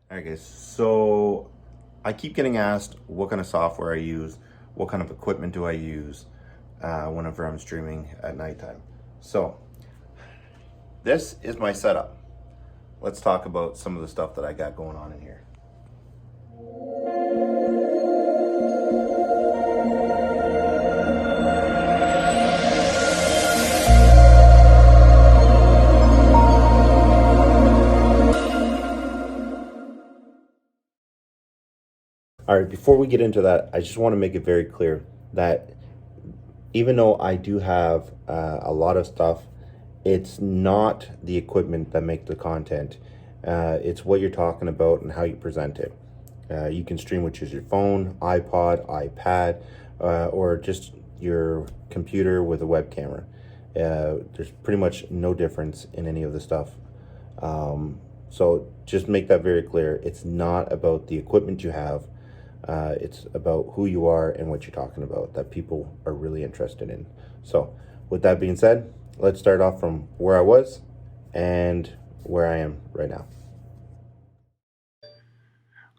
All right, guys. So I keep getting asked what kind of software I use, what kind of equipment do I use whenever I'm streaming at nighttime. So this is my setup. Let's talk about some of the stuff that I got going on in here. All right, before we get into that, I just want to make it very clear that even though I do have a lot of stuff, it's not the equipment that makes the content. It's what you're talking about and how you present it. You can stream with your phone, iPod, iPad, or just your computer with a web camera. There's pretty much no difference in any of the stuff. So just make that very clear. It's not about the equipment you have. It's about who you are and what you're talking about that people are really interested in. So with that being said, let's start off from where I was and where I am right now.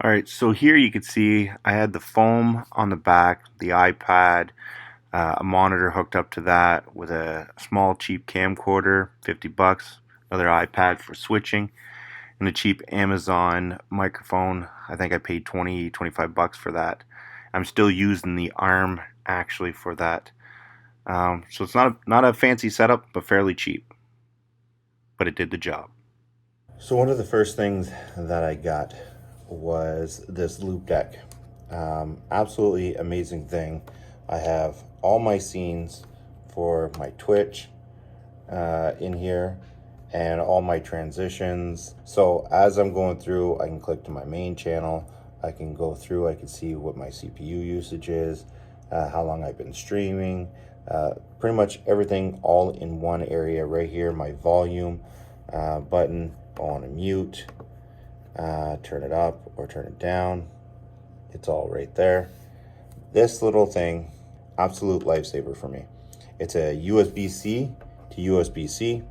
All right, so here you can see I had the foam on the back, the iPad, a monitor hooked up to that with a small cheap camcorder, 50 bucks, another iPad for switching, and a cheap Amazon microphone. I think I paid 25 bucks for that. I'm still using the arm actually for that. So it's not a fancy setup, but fairly cheap. But it did the job. So one of the first things that I got was this loop deck. Absolutely amazing thing. I have all my scenes for my Twitch in here and all my transitions. So as I'm going through, I can click to my main channel. I can go through, I can see what my CPU usage is, how long I've been streaming, pretty much everything all in one area right here. My volume button, on a mute, turn it up or turn it down. It's all right there. This little thing, absolute lifesaver for me. It's a USB-C to USB-C.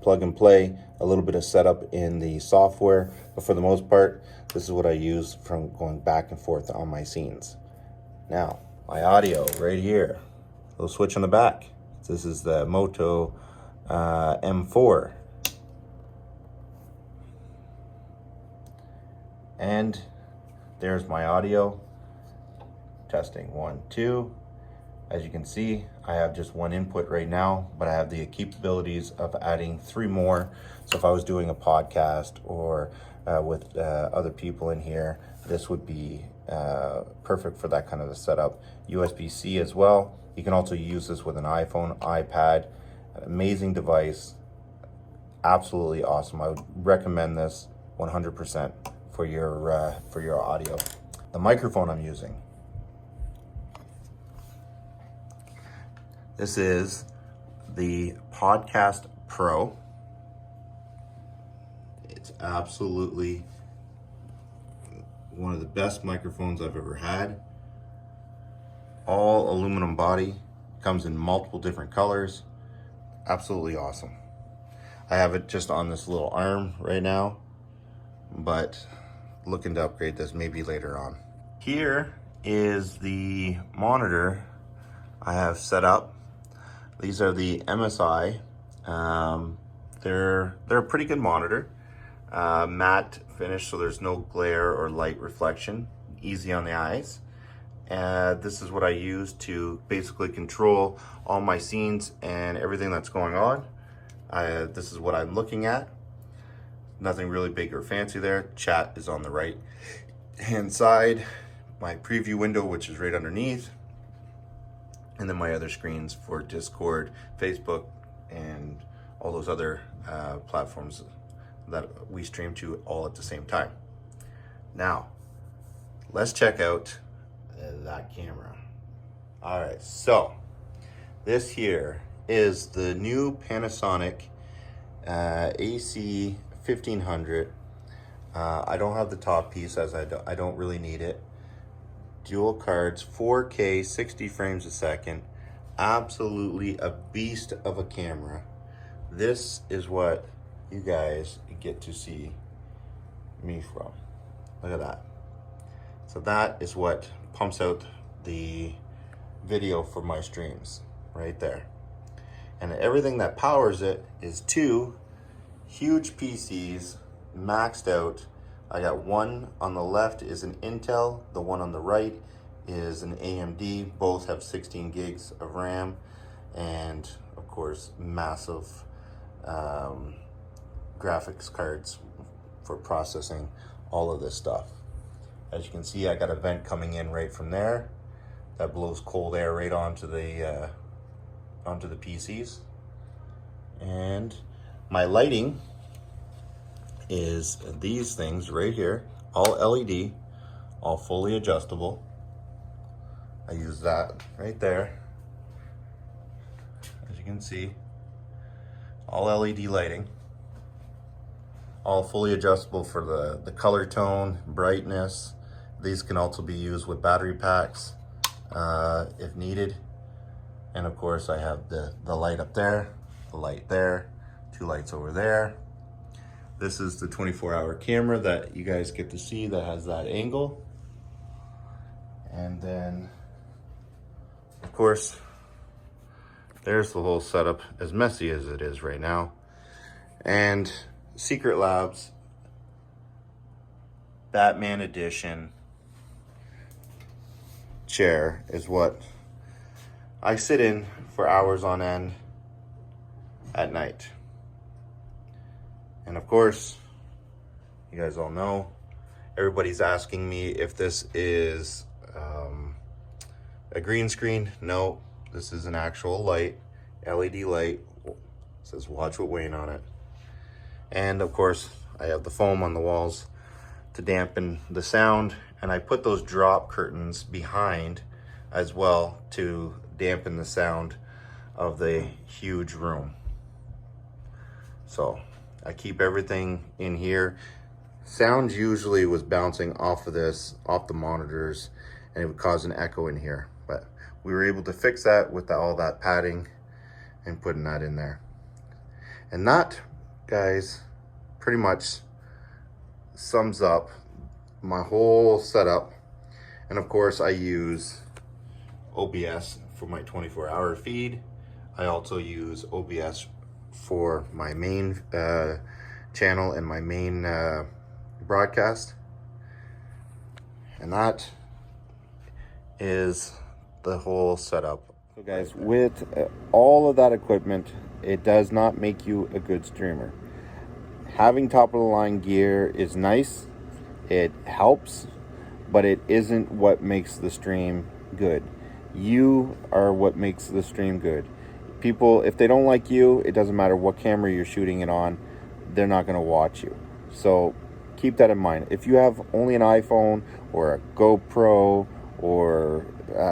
Plug and play, a little bit of setup in the software, but for the most part, this is what I use from going back and forth on my scenes. Now, my audio right here, little switch on the back. This is the Moto M4. And there's my audio. Testing 1, 2. As you can see, I have just one input right now, but I have the capabilities of adding 3 more. So if I was doing a podcast or with other people in here, this would be perfect for that kind of a setup. USB-C as well. You can also use this with an iPhone, iPad. An amazing device. Absolutely awesome. I would recommend this 100% for your audio. The microphone I'm using. This is the Podcast Pro. It's absolutely one of the best microphones I've ever had. All aluminum body, comes in multiple different colors. Absolutely awesome. I have it just on this little arm right now, but looking to upgrade this maybe later on. Here is the monitor I have set up. These are the MSI. They're a pretty good monitor. Matte finish, so there's no glare or light reflection. Easy on the eyes. This is what I use to basically control all my scenes and everything that's going on. This is what I'm looking at. Nothing really big or fancy there. Chat is on the right hand side. My preview window, which is right underneath. And then my other screens for Discord, Facebook, and all those other platforms that we stream to all at the same time. Now, let's check out that camera. All right, so this here is the new Panasonic AC 1500. I don't have the top piece as I don't really need it. Dual cards, 4K, 60 frames a second. Absolutely a beast of a camera. This is what you guys get to see me from. Look at that. So that is what pumps out the video for my streams right there. And everything that powers it is two huge PCs maxed out. I got one on the left is an Intel, the one on the right is an AMD. Both have 16 gigs of RAM and of course massive graphics cards for processing all of this stuff. As you can see, I got a vent coming in right from there that blows cold air right onto the PCs. And my lighting is these things right here, all LED, all fully adjustable. I use that right there. As you can see, all LED lighting, all fully adjustable for the color tone, brightness. These can also be used with battery packs if needed. And of course I have the light up there, the light there, two lights over there. This is the 24-hour camera that you guys get to see that has that angle. And then, of course, there's the whole setup, as messy as it is right now. And Secret Labs Batman Edition chair is what I sit in for hours on end at night. And of course, you guys all know, everybody's asking me if this is a green screen. No, this is an actual light, LED light. It says "Watch with Wayne" on it. And of course, I have the foam on the walls to dampen the sound. And I put those drop curtains behind as well to dampen the sound of the huge room. So I keep everything in here. Sound usually was bouncing off of this, off the monitors, and it would cause an echo in here. But we were able to fix that with all that padding and putting that in there. And that, guys, pretty much sums up my whole setup. And of course I use OBS for my 24-hour feed. I also use OBS for my main channel and my main broadcast. And that is the whole setup. So guys, with all of that equipment, it does not make you a good streamer. Having top of the line gear is nice, it helps, but it isn't what makes the stream good. You are what makes the stream good. People, if they don't like you, it doesn't matter what camera you're shooting it on, they're not going to watch you. So keep that in mind. If you have only an iPhone or a GoPro or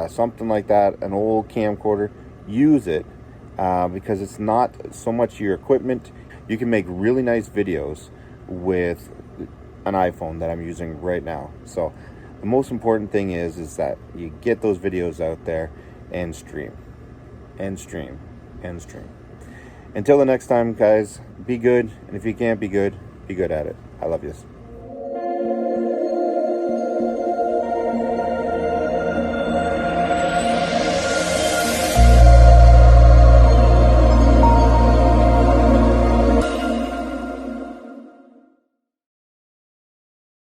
something like that, an old camcorder, use it because it's not so much your equipment. You can make really nice videos with an iPhone that I'm using right now. So the most important thing is that you get those videos out there and stream and stream and stream. Until the next time, guys, be good. And if you can't be good at it. I love you.